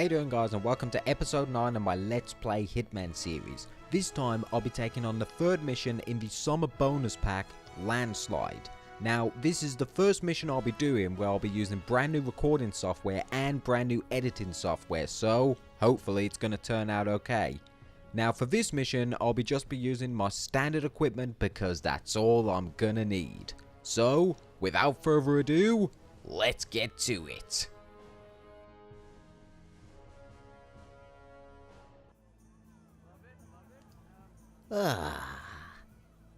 you doing, guys, and welcome to episode 9 of my Let's Play Hitman series. This time I'll be taking on the third mission in the summer bonus pack, Landslide. Now this is the first mission I'll be doing where I'll be using brand new recording software and brand new editing software, so hopefully it's going to turn out okay. Now for this mission I'll just be using my standard equipment because that's all I'm gonna need. So without further ado, let's get to it.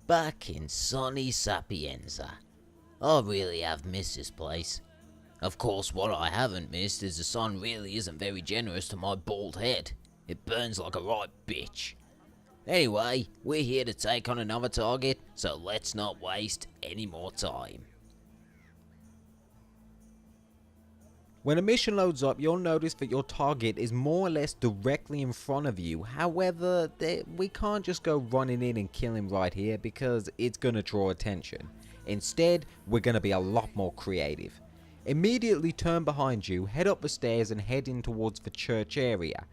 Back in sunny Sapienza. I really have missed this place. Of course, what I haven't missed is the sun really isn't very generous to my bald head. It burns like a right bitch. Anyway, we're here to take on another target, so let's not waste any more time. When a mission loads up, you'll notice that your target is more or less directly in front of you. However, we can't just go running in and kill him right here because it's going to draw attention. Instead, we're going to be a lot more creative. Immediately turn behind you, head up the stairs and head in towards the church area.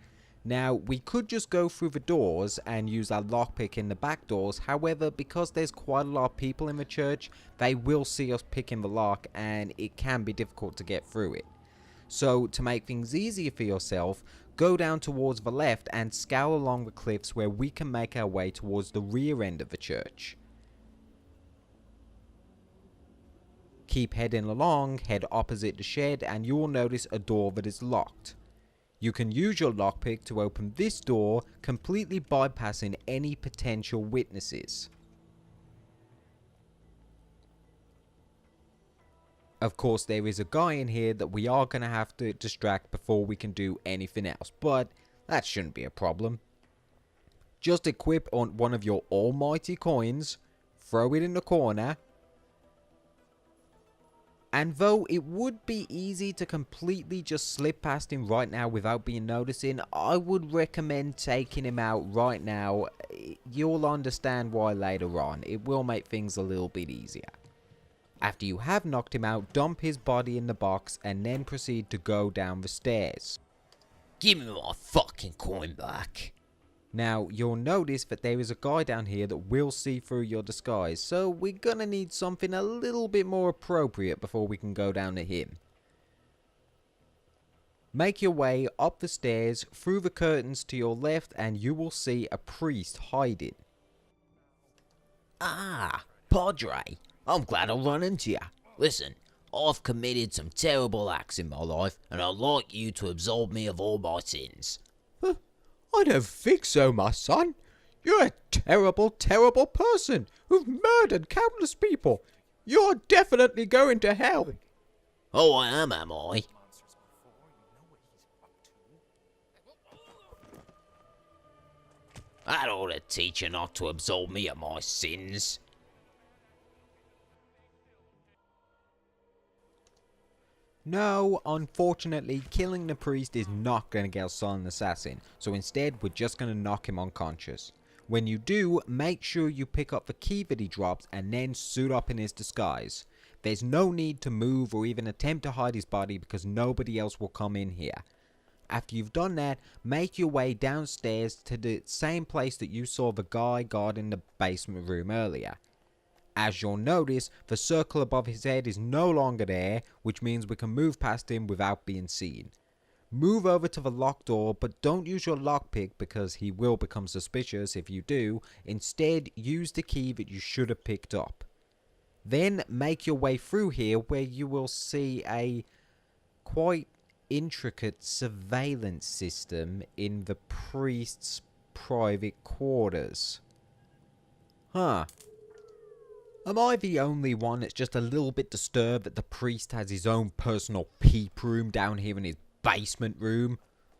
Now, we could just go through the doors and use our lockpick in the back doors. However, because there's quite a lot of people in the church, they will see us picking the lock and it can be difficult to get through it. So, to make things easier for yourself, go down towards the left and scour along the cliffs where we can make our way towards the rear end of the church. Keep heading along, head opposite the shed, and you will notice a door that is locked. You can use your lockpick to open this door, completely bypassing any potential witnesses. Of course, there is a guy in here that we are going to have to distract before we can do anything else, but that shouldn't be a problem. Just equip on one of your almighty coins, throw it in the corner, and though it would be easy to completely just slip past him right now without being noticing, I would recommend taking him out right now. You'll understand why later on. It will make things a little bit easier. After you have knocked him out, dump his body in the box and then proceed to go down the stairs. Give me my fucking coin back. Now, you'll notice that there is a guy down here that will see through your disguise, so we're gonna need something a little bit more appropriate before we can go down to him. Make your way up the stairs, through the curtains to your left, and you will see a priest hiding. Ah, Padre. I'm glad I run into you. Listen, I've committed some terrible acts in my life, and I'd like you to absolve me of all my sins. I don't think so, my son. You're a terrible, terrible person who've murdered countless people. You're definitely going to hell. Oh, I am I? That ought to teach you not to absolve me of my sins. No, unfortunately, killing the priest is not going to get us silent assassin, so instead we're just going to knock him unconscious. When you do, make sure you pick up the key that he drops and then suit up in his disguise. There's no need to move or even attempt to hide his body because nobody else will come in here. After you've done that, make your way downstairs to the same place that you saw the guy guarding the basement room earlier. As you'll notice, the circle above his head is no longer there, which means we can move past him without being seen. Move over to the locked door, but don't use your lockpick because he will become suspicious if you do. Instead, use the key that you should have picked up. Then make your way through here where you will see a quite intricate surveillance system in the priest's private quarters. Huh. Am I the only one that's just a little bit disturbed that the priest has his own personal peep room down here in his basement room?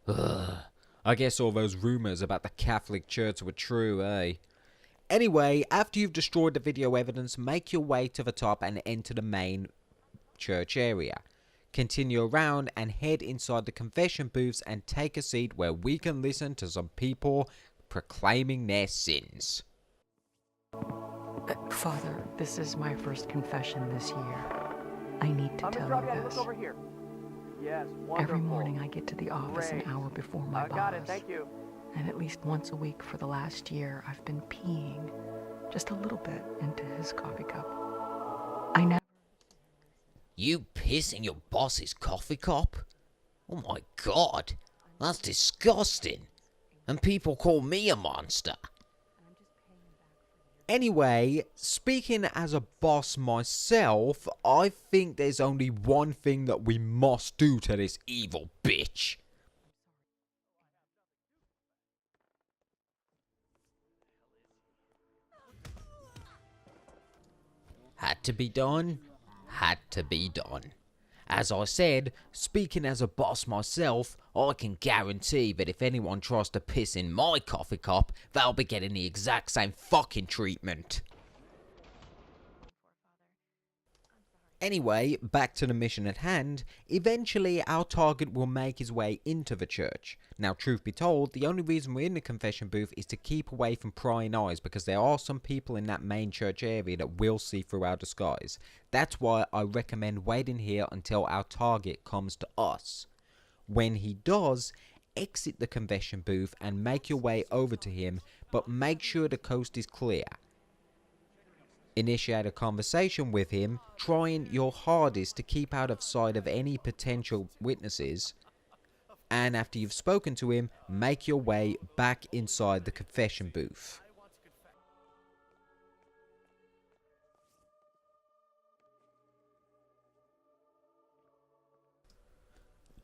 Ugh. I guess all those rumours about the Catholic Church were true, eh? Anyway, after you've destroyed the video evidence, make your way to the top and enter the main church area. Continue around and head inside the confession booths and take a seat where we can listen to some people proclaiming their sins. Father, this is my first confession this year. I need to tell you this. Yes, wonderful. Every morning I get to the office an hour before my boss. Got it, thank you. And at least once a week for the last year, I've been peeing just a little bit into his coffee cup. I never... You piss in your boss's coffee cup? Oh my god, that's disgusting. And people call me a monster. Anyway, speaking as a boss myself, I think there's only one thing that we must do to this Evil bitch. Had to be done. Had to be done. As I said, speaking as a boss myself, I can guarantee that if anyone tries to piss in my coffee cup, they'll be getting the exact same fucking treatment. Anyway, back to the mission at hand. Eventually, our target will make his way into the church. Now, truth be told, the only reason we're in the confession booth is to keep away from prying eyes, because there are some people in that main church area that will see through our disguise. That's why I recommend waiting here until our target comes to us. When he does, exit the confession booth and make your way over to him, but make sure the coast is clear. Initiate a conversation with him, trying your hardest to keep out of sight of any potential witnesses, and after you've spoken to him, make your way back inside the confession booth.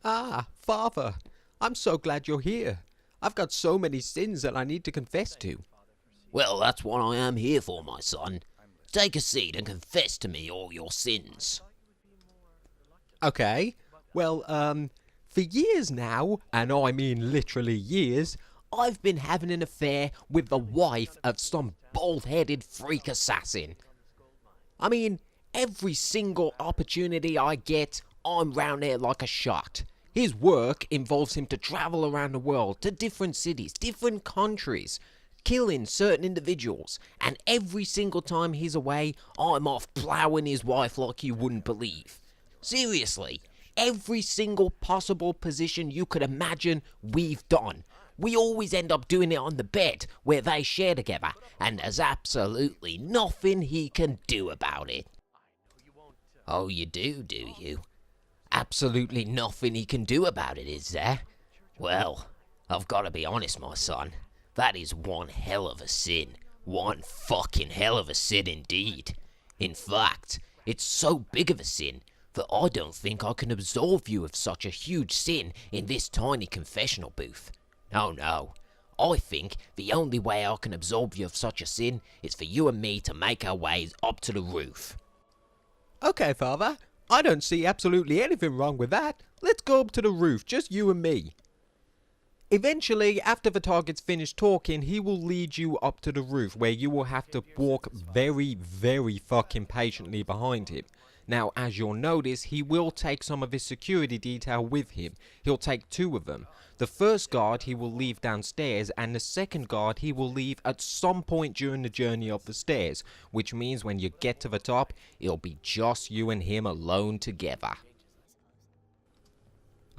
Ah, Father, I'm so glad you're here. I've got so many sins that I need to confess to. Well, that's what I am here for, my son. Take a seat and confess to me all your sins. Okay, well, for years now, and I mean literally years, I've been having an affair with the wife of some bald-headed freak assassin. I mean, every single opportunity I get, I'm round there like a shot. His work involves him to travel around the world, to different cities, different countries, killing certain individuals, and every single time he's away, I'm off ploughing his wife like you wouldn't believe. Seriously, every single possible position you could imagine, we've done. We always end up doing it on the bed, where they share together, and there's absolutely nothing he can do about it. Oh, you do you? Absolutely nothing he can do about it, is there? Well, I've got to be honest, my son. That is one hell of a sin. One fucking hell of a sin indeed. In fact, it's so big of a sin that I don't think I can absolve you of such a huge sin in this tiny confessional booth. Oh no, I think the only way I can absolve you of such a sin is for you and me to make our ways up to the roof. okay, Father, I don't see absolutely anything wrong with that. Let's go up to the roof, just you and me. Eventually, after the target's finished talking, he will lead you up to the roof, where you will have to walk very, very fucking patiently behind him. Now, as you'll notice, he will take some of his security detail with him. He'll take 2 of them. The first guard he will leave downstairs, and the second guard he will leave at some point during the journey up the stairs, which means when you get to the top, it'll be just you and him alone together.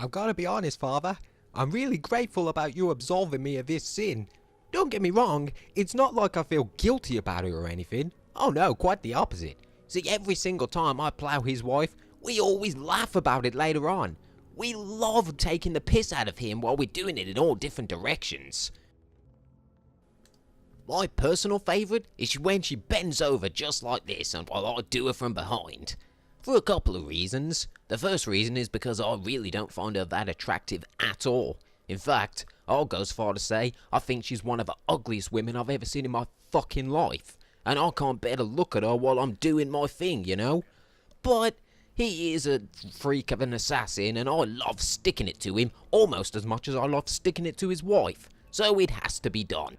I've got to be honest, Father. I'm really grateful about you absolving me of this sin. Don't get me wrong, it's not like I feel guilty about it or anything. Oh no, quite the opposite. See, every single time I plough his wife, we always laugh about it later on. We love taking the piss out of him while we're doing it in all different directions. My personal favourite is when she bends over just like this and while I do her from behind. For a couple of reasons. The first reason is because I really don't find her that attractive at all. In fact, I'll go as far to say I think she's one of the ugliest women I've ever seen in my fucking life. And I can't bear to look at her while I'm doing my thing, you know? But he is a freak of an assassin, and I love sticking it to him almost as much as I love sticking it to his wife. So it has to be done.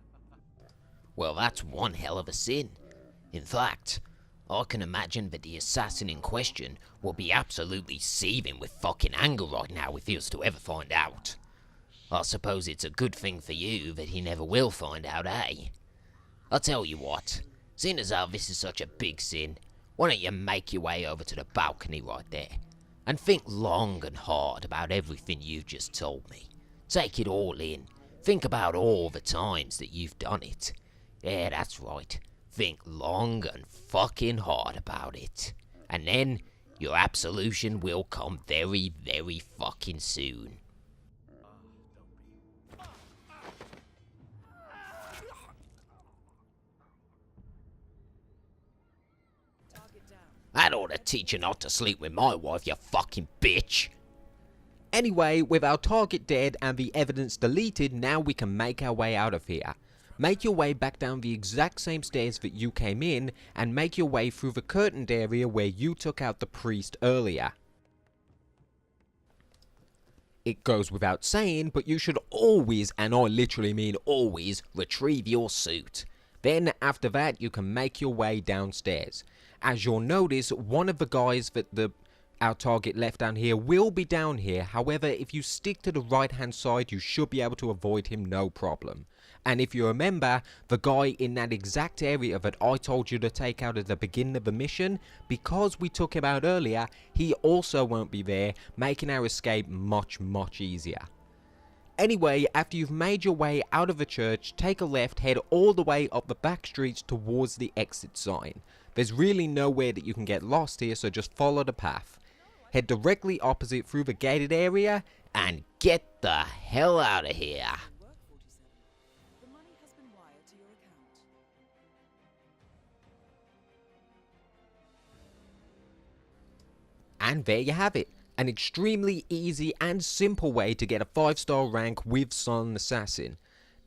Well, that's one hell of a sin. In fact, I can imagine that the assassin in question will be absolutely seething with fucking anger right now if he was to ever find out. I suppose it's a good thing for you that he never will find out, eh? I'll tell you what, seeing as how this is such a big sin, why don't you make your way over to the balcony right there? And think long and hard about everything you just told me. Take it all in. Think about all the times that you've done it. Yeah, that's right. Think long and fucking hard about it. And then your absolution will come very, very fucking soon. That ought to teach you not to sleep with my wife, you fucking bitch. Anyway, with our target dead and the evidence deleted, now we can make our way out of here. Make your way back down the exact same stairs that you came in, and make your way through the curtained area where you took out the priest earlier. It goes without saying, but you should always, and I literally mean always, retrieve your suit. Then after that, you can make your way downstairs. As you'll notice, one of the guys that our target left down here will be down here. However, if you stick to the right hand side, you should be able to avoid him no problem. And if you remember, the guy in that exact area that I told you to take out at the beginning of the mission, because we took him out earlier, he also won't be there, making our escape much, much easier. Anyway, after you've made your way out of the church, take a left, head all the way up the back streets towards the exit sign. There's really nowhere that you can get lost here, so just follow the path. Head directly opposite through the gated area, And get the hell out of here. The money has been wired to your account. and there you have it. An extremely easy and simple way to get a 5-star rank with Silent Assassin.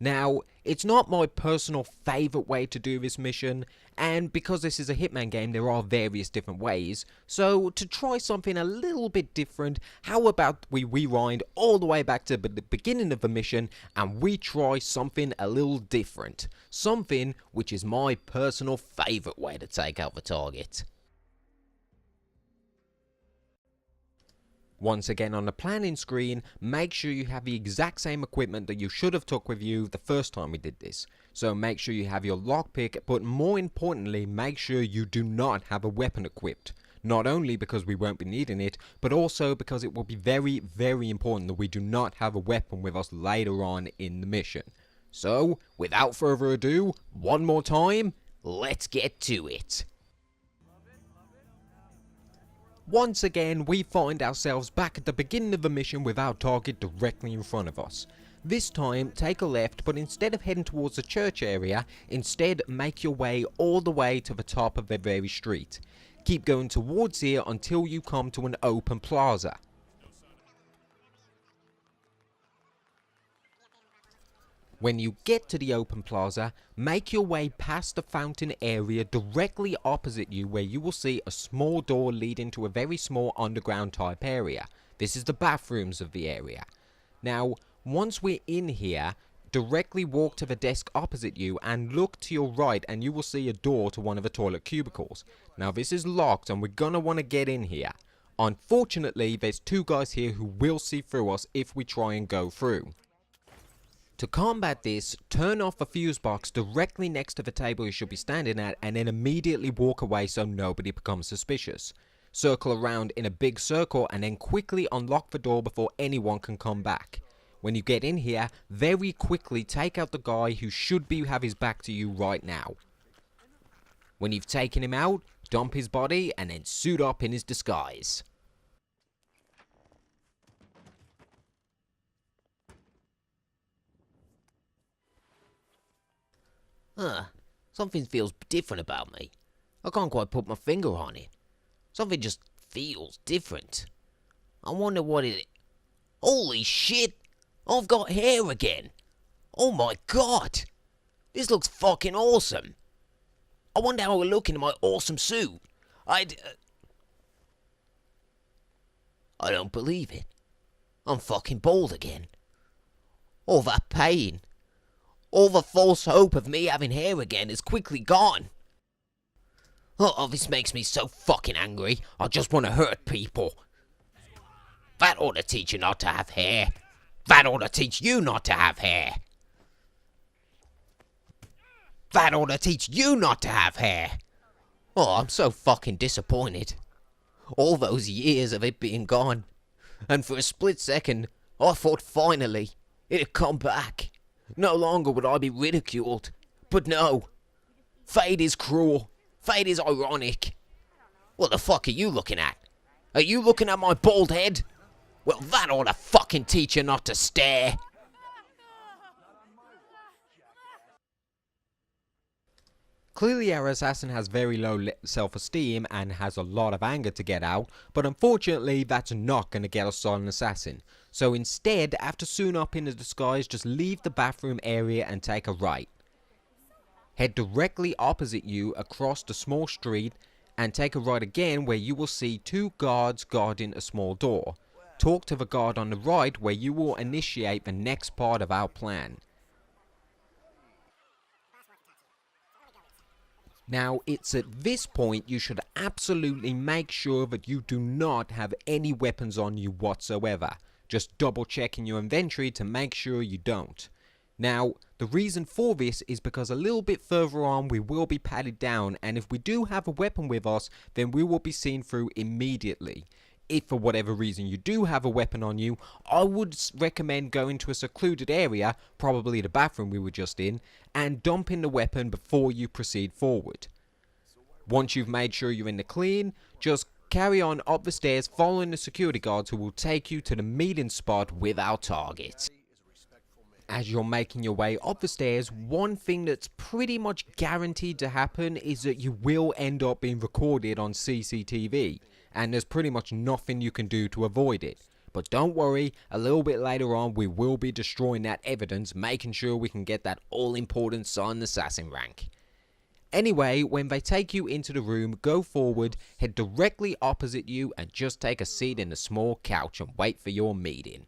Now, it's not my personal favourite way to do this mission, and because this is a Hitman game, there are various different ways, so to try something a little bit different, how about we rewind all the way back to the beginning of the mission, and we try something a little different. Something which is my personal favourite way to take out the target. Once again on the planning screen, make sure you have the exact same equipment that you should have took with you the first time we did this. So make sure you have your lockpick, but more importantly, make sure you do not have a weapon equipped. Not only because we won't be needing it, but also because it will be very, very important that we do not have a weapon with us later on in the mission. So, without further ado, one more time, Let's get to it. once again, we find ourselves back at the beginning of the mission with our target directly in front of us. This time, take a left, but instead of heading towards the church area, instead make your way all the way to the top of the very street. Keep going towards here until you come to an open plaza. When you get to the open plaza, make your way past the fountain area directly opposite you, where you will see a small door leading to a very small underground type area. This is the bathrooms of the area. Now, once we're in here, directly walk to the desk opposite you and look to your right, and you will see a door to one of the toilet cubicles. Now this is locked and we're gonna want to get in here. Unfortunately, there's two guys here who will see through us if we try and go through. To combat this, turn off the fuse box directly next to the table you should be standing at, and then immediately walk away so nobody becomes suspicious. Circle around in a big circle and then quickly unlock the door before anyone can come back. When you get in here, very quickly take out the guy who should have his back to you right now. When you've taken him out, dump his body and then suit up in his disguise. Something feels different about me. I can't quite put my finger on it. Something just feels different. I wonder what it... Holy shit! I've got hair again! Oh my god! This looks fucking awesome! I wonder how I look in my awesome suit. I don't believe it. I'm fucking bald again. All that pain, all the false hope of me having hair again is quickly gone. Oh, this makes me so fucking angry. I just want to hurt people. That ought to teach you not to have hair. That ought to teach you not to have hair. That ought to teach you not to have hair. Oh, I'm so fucking disappointed. All those years of it being gone. And for a split second, I thought finally it had come back. No longer would I be ridiculed. But no. Fate is cruel. Fate is ironic. What the fuck are you looking at? Are you looking at my bald head? Well, that ought to fucking teach you not to stare. Clearly our assassin has very low self-esteem and has a lot of anger to get out, but unfortunately that's not going to get us on an assassin. So instead, after suiting up in a disguise, just leave the bathroom area and take a right. Head directly opposite you across the small street and take a right again where you will see 2 guards guarding a small door. Talk to the guard on the right where you will initiate the next part of our plan. Now, it's at this point you should absolutely make sure that you do not have any weapons on you whatsoever. Just double checking your inventory to make sure you don't. Now, the reason for this is because a little bit further on we will be patted down, and if we do have a weapon with us, then we will be seen through immediately. If for whatever reason you do have a weapon on you, I would recommend going to a secluded area, probably the bathroom we were just in, and dumping the weapon before you proceed forward. Once you've made sure you're in the clean, just carry on up the stairs following the security guards who will take you to the meeting spot with our target. As you're making your way up the stairs, one thing that's pretty much guaranteed to happen is that you will end up being recorded on CCTV. And there's pretty much nothing you can do to avoid it. But don't worry, a little bit later on we will be destroying that evidence, making sure we can get that all-important silent assassin rank. Anyway, when they take you into the room, go forward, head directly opposite you and just take a seat in a small couch and wait for your meeting.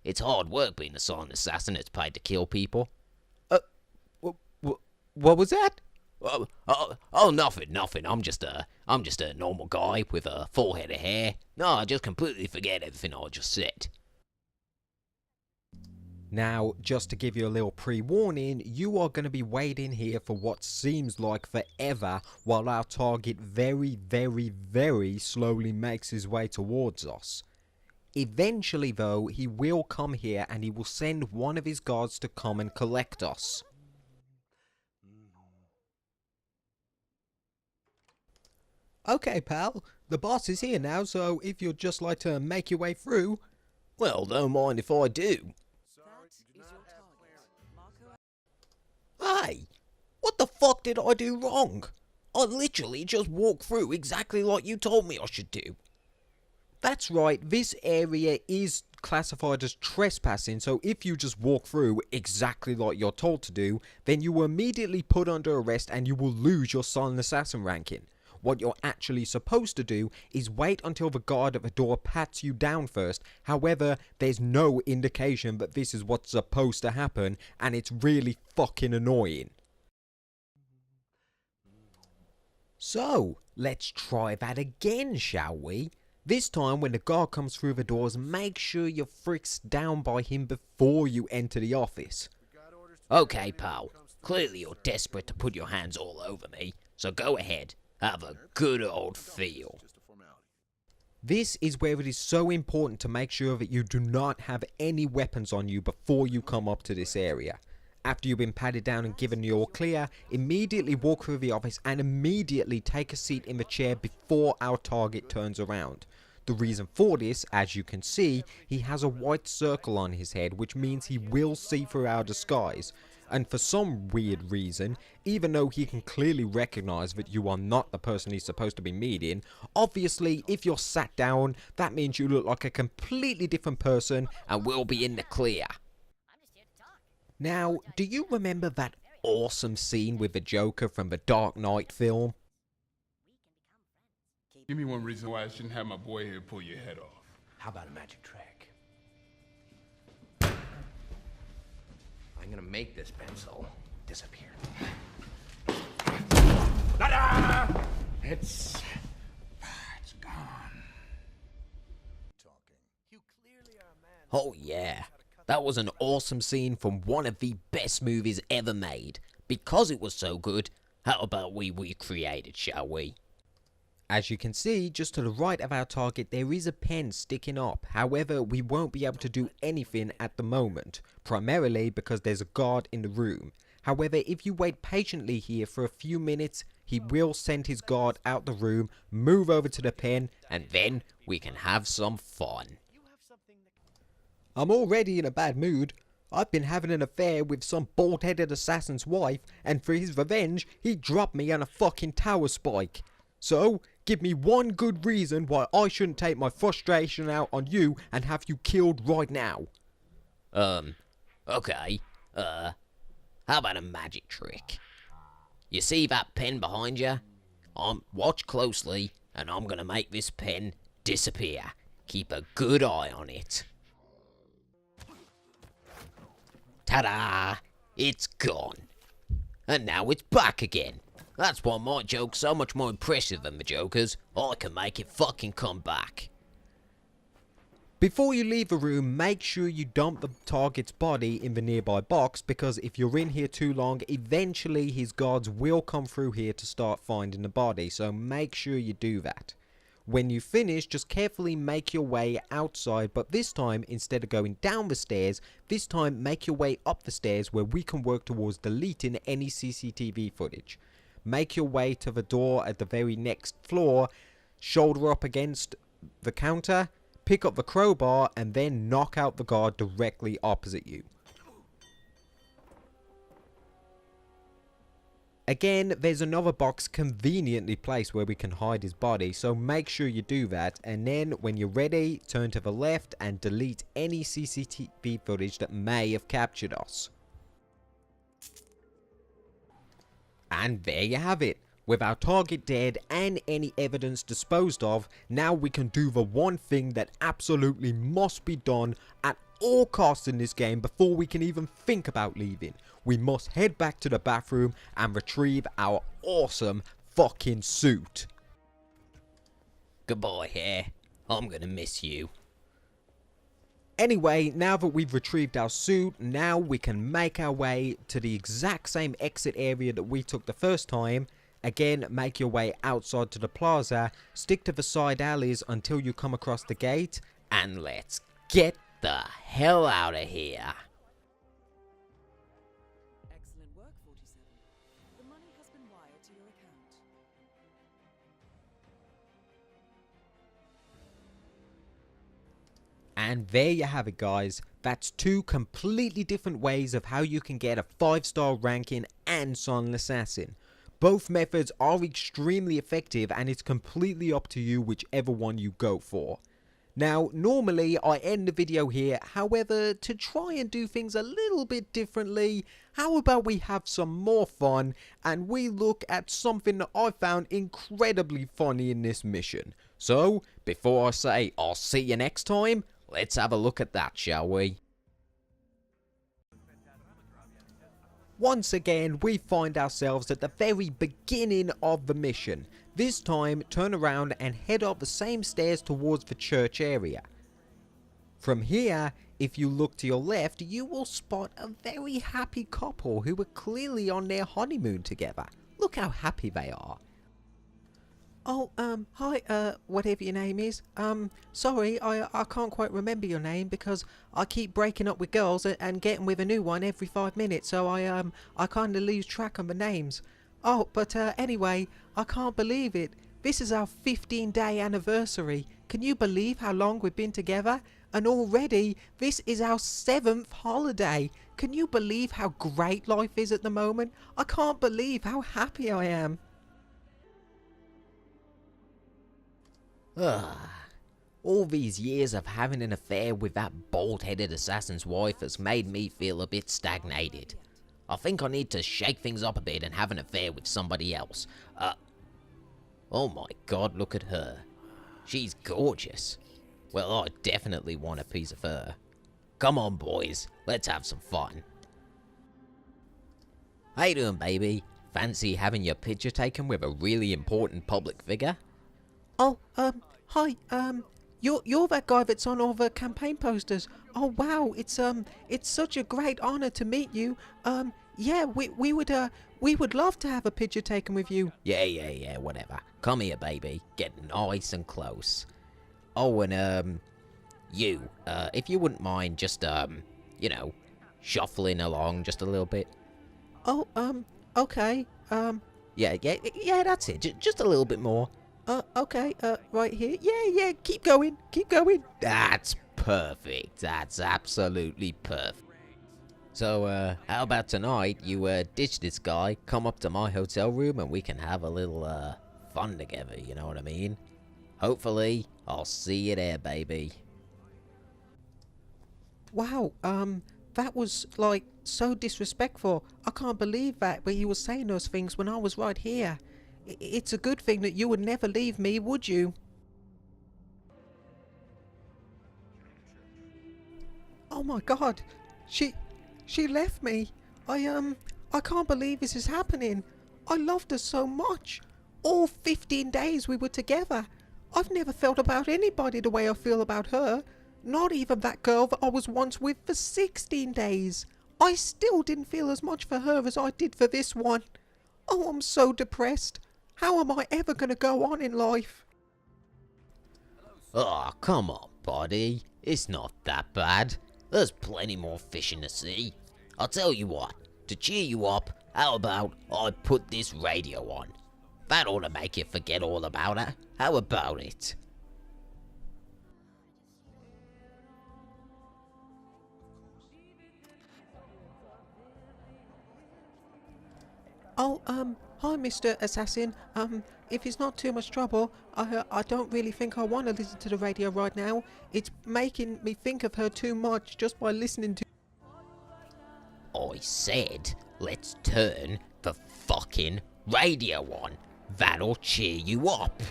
It's hard work being a silent assassin that's paid to kill people. What was that? Nothing. I'm just a normal guy with a full head of hair. No, I just completely forget everything I just said. Now, just to give you a little pre-warning, you are going to be waiting here for what seems like forever while our target very, very, very slowly makes his way towards us. Eventually though, he will come here and he will send one of his guards to come and collect us. Okay, pal. The boss is here now, so if you'd just like to make your way through... Well, don't mind if I do. That is your target. Marco. Hey, what the fuck did I do wrong? I literally just walked through exactly like you told me I should do. That's right, this area is classified as trespassing, so if you just walk through exactly like you're told to do, then you will immediately put under arrest and you will lose your silent assassin ranking. What you're actually supposed to do is wait until the guard at the door pats you down first. However, there's no indication that this is what's supposed to happen, and it's really fucking annoying. So, let's try that again, shall we? This time when the guard comes through the doors, make sure you're frisked down by him before you enter the office. Okay, pal. Clearly you're desperate to put your hands all over me, so go ahead. Have a good old feel. This is where it is so important to make sure that you do not have any weapons on you before you come up to this area. After you've been patted down and given the all clear, immediately walk through the office and immediately take a seat in the chair before our target turns around. The reason for this, as you can see, he has a white circle on his head, which means he will see through our disguise. And for some weird reason, even though he can clearly recognize that you are not the person he's supposed to be meeting, obviously if you're sat down, that means you look like a completely different person and will be in the clear. Now, do you remember that awesome scene with the Joker from the Dark Knight film? Give me one reason why I shouldn't have my boy here pull your head off. How about a magic trick? I'm gonna make this pencil disappear. Ta-da! It's gone. Oh yeah, that was an awesome scene from one of the best movies ever made. Because it was so good, How about we recreate it, shall we? As you can see, just to the right of our target, there is a pen sticking up. However, we won't be able to do anything at the moment, primarily because there's a guard in the room. However, if you wait patiently here for a few minutes, he will send his guard out the room, move over to the pen, And then we can have some fun. I'm already in a bad mood. I've been having an affair with some bald-headed assassin's wife, and for his revenge, he dropped me on a fucking tower spike. So, give me one good reason why I shouldn't take my frustration out on you and have you killed right now. Okay. How about a magic trick? You see that pen behind you? Watch closely, and I'm gonna make this pen disappear. Keep a good eye on it. Ta-da! It's gone. And now it's back again. That's why my joke's so much more impressive than the Joker's. I can make it fucking come back. Before you leave the room, make sure you dump the target's body in the nearby box, because if you're in here too long, eventually his guards will come through here to start finding the body, so make sure you do that. When you finish, just carefully make your way outside, but this time, instead of going down the stairs, this time make your way up the stairs where we can work towards deleting any CCTV footage. Make your way to the door at the very next floor, shoulder up against the counter, pick up the crowbar, and then knock out the guard directly opposite you. Again, there's another box conveniently placed where we can hide his body, so make sure you do that, and then when you're ready, turn to the left and delete any CCTV footage that may have captured us. And there you have it. With our target dead and any evidence disposed of, now we can do the one thing that absolutely must be done at all costs in this game before we can even think about leaving. We must head back to the bathroom and retrieve our awesome fucking suit. Goodbye, Hair. I'm gonna miss you. Anyway, now that we've retrieved our suit, now we can make our way to the exact same exit area that we took the first time. Again, make your way outside to the plaza, stick to the side alleys until you come across the gate, And let's get the hell out of here. Excellent work, 47. The money has been wired to your account. And there you have it, guys. That's two completely different ways of how you can get a 5-star ranking and Silent Assassin. Both methods are extremely effective, and it's completely up to you whichever one you go for. Now, normally I end the video here, however, to try and do things a little bit differently, how about we have some more fun and we look at something that I found incredibly funny in this mission. So, before I say I'll see you next time, let's have a look at that, shall we? Once again, we find ourselves at the very beginning of the mission. This time, turn around and head up the same stairs towards the church area. From here, if you look to your left, you will spot a very happy couple who are clearly on their honeymoon together. Look how happy they are. Oh, hi, whatever your name is. Sorry, I can't quite remember your name because I keep breaking up with girls and getting with a new one every 5 minutes, so I kind of lose track of the names. Oh, but, anyway, I can't believe it. This is our 15-day anniversary. Can you believe how long we've been together? And already, this is our 7th holiday. Can you believe how great life is at the moment? I can't believe how happy I am. All these years of having an affair with that bald-headed assassin's wife has made me feel a bit stagnated. I think I need to shake things up a bit and have an affair with somebody else. Oh my god, look at her. She's gorgeous. Well, I definitely want a piece of her. Come on, boys, let's have some fun. How you doing, baby? Fancy having your picture taken with a really important public figure? Oh, hi, you're that guy that's on all the campaign posters. Oh wow, it's such a great honor to meet you. Yeah, we would love to have a picture taken with you. Yeah, whatever. Come here, baby. Get nice and close. Oh, and, you, if you wouldn't mind just, you know, shuffling along just a little bit. Oh, okay, Yeah, that's it. Just a little bit more. okay, right here. Yeah, keep going. That's perfect. That's absolutely perfect. So, how about tonight you, ditch this guy, come up to my hotel room, and we can have a little, fun together, you know what I mean? Hopefully, I'll see you there, baby. Wow, that was, like, so disrespectful. I can't believe that, but he was saying those things when I was right here. It's a good thing that you would never leave me, would you? Oh my god, she left me. I can't believe this is happening. I loved her so much. All 15 days we were together. I've never felt about anybody the way I feel about her. Not even that girl that I was once with for 16 days. I still didn't feel as much for her as I did for this one. Oh, I'm so depressed. How am I ever going to go on in life? Oh, come on, buddy. It's not that bad. There's plenty more fish in the sea. I'll tell you what, to cheer you up, how about I put this radio on? That ought to make you forget all about her. How about it? Oh, hi, Mr. Assassin. If it's not too much trouble, I don't really think I want to listen to the radio right now. It's making me think of her too much just by listening to... I said, let's turn the fucking radio on. That'll cheer you up.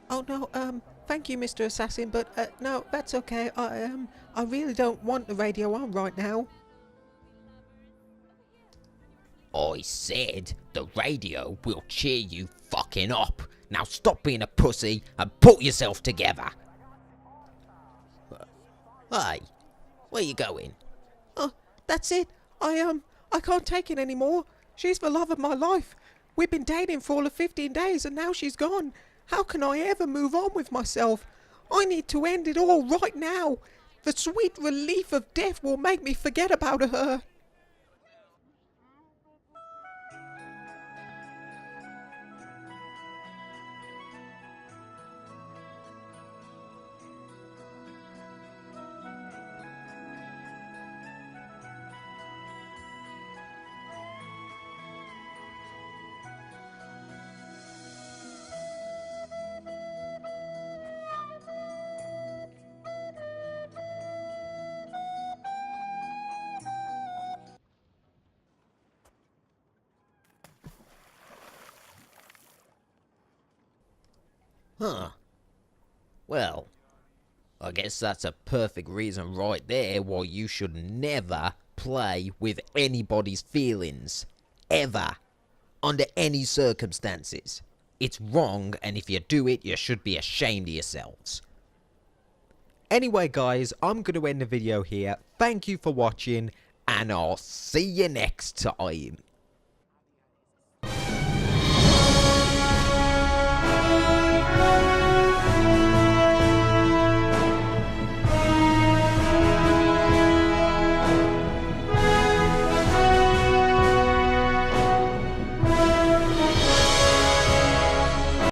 Oh, no, thank you, Mr. Assassin, but, no, that's okay. I really don't want the radio on right now. I said the radio will cheer you fucking up. Now stop being a pussy and put yourself together. Hey, where you going? Oh, that's it. I can't take it anymore. She's the love of my life. We've been dating for all of 15 days and now she's gone. How can I ever move on with myself? I need to end it all right now. The sweet relief of death will make me forget about her. Huh. Well, I guess that's a perfect reason right there why you should never play with anybody's feelings. Ever. Under any circumstances. It's wrong, and if you do it, you should be ashamed of yourselves. Anyway, guys, I'm going to end the video here. Thank you for watching, and I'll see you next time.